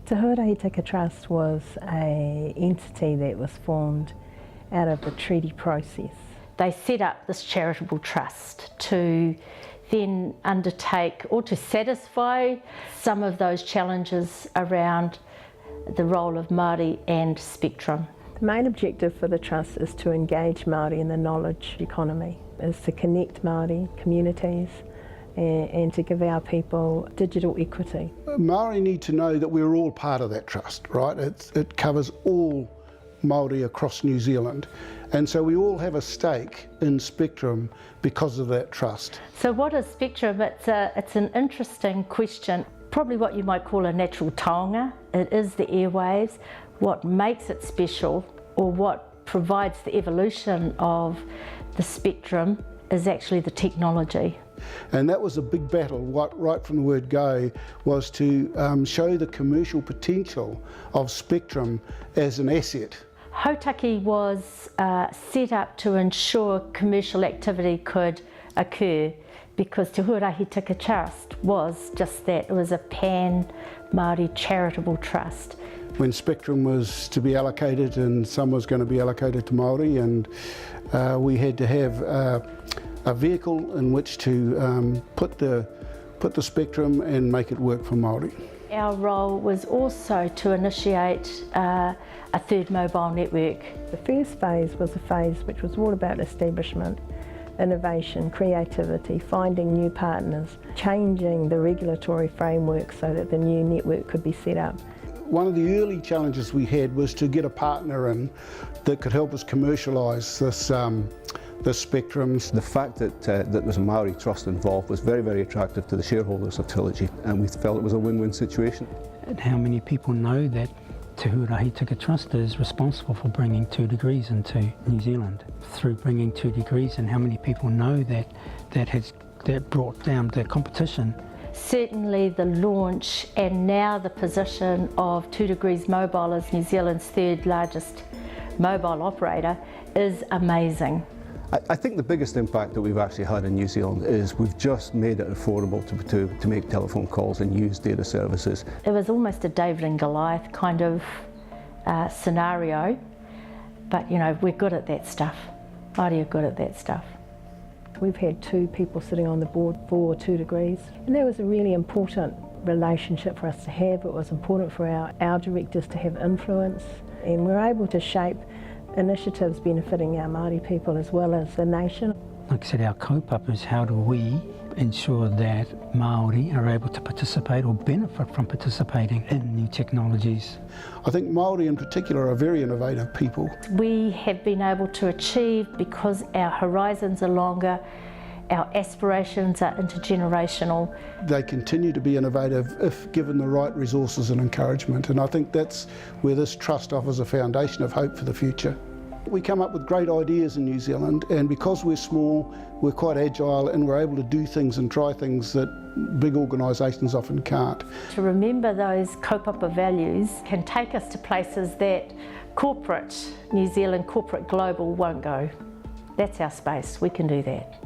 The Huarahi Tika Trust was an entity that was formed out of the treaty process. They set up this charitable trust to then undertake or to satisfy some of those challenges around the role of Māori and spectrum. The main objective for the trust is to engage Māori in the knowledge economy, is to connect Māori communities and to give our people digital equity. Māori need to know that we're all part of that trust, right? It covers all Māori across New Zealand, and so we all have a stake in spectrum because of that trust. So what is spectrum? It's an interesting question. Probably what you might call a natural taonga. It is the airwaves. What makes it special, or what provides the evolution of the spectrum, is actually the technology. And that was a big battle right from the word go, was to show the commercial potential of spectrum as an asset. Hautaki was set up to ensure commercial activity could occur, because Te Huarahi Tika Trust was just that. It was a pan-Māori charitable trust. When spectrum was to be allocated, and some was going to be allocated to Māori, and we had to have a vehicle in which to put the spectrum and make it work for Māori. Our role was also to initiate a third mobile network. The first phase was a phase which was all about establishment, innovation, creativity, finding new partners, changing the regulatory framework so that the new network could be set up. One of the early challenges we had was to get a partner in that could help us commercialise this spectrum. The fact that there was a Māori trust involved was very, very attractive to the shareholders of Trilogy, and we felt it was a win-win situation. And how many people know that Te Huarahi Tika Trust is responsible for bringing 2 degrees into New Zealand? Through bringing 2 degrees, and how many people know that brought down the competition? Certainly the launch and now the position of 2 Degrees Mobile as New Zealand's 3rd largest mobile operator is amazing. I think the biggest impact that we've actually had in New Zealand is we've just made it affordable to make telephone calls and use data services. It was almost a David and Goliath kind of scenario, but you know, we're good at that stuff. Māori are good at that stuff. We've had 2 people sitting on the board for 2 degrees, and that was a really important relationship for us to have. It was important for our directors to have influence, and we're able to shape initiatives benefiting our Māori people as well as the nation. Like I said, our kaupapa is how do we ensure that Māori are able to participate or benefit from participating in new technologies. I think Māori in particular are very innovative people. We have been able to achieve, because our horizons are longer, our aspirations are intergenerational. They continue to be innovative if given the right resources and encouragement, and I think that's where this trust offers a foundation of hope for the future. We come up with great ideas in New Zealand, and because we're small, we're quite agile, and we're able to do things and try things that big organisations often can't. To remember those kaupapa values can take us to places that corporate New Zealand, corporate global won't go. That's our space, we can do that.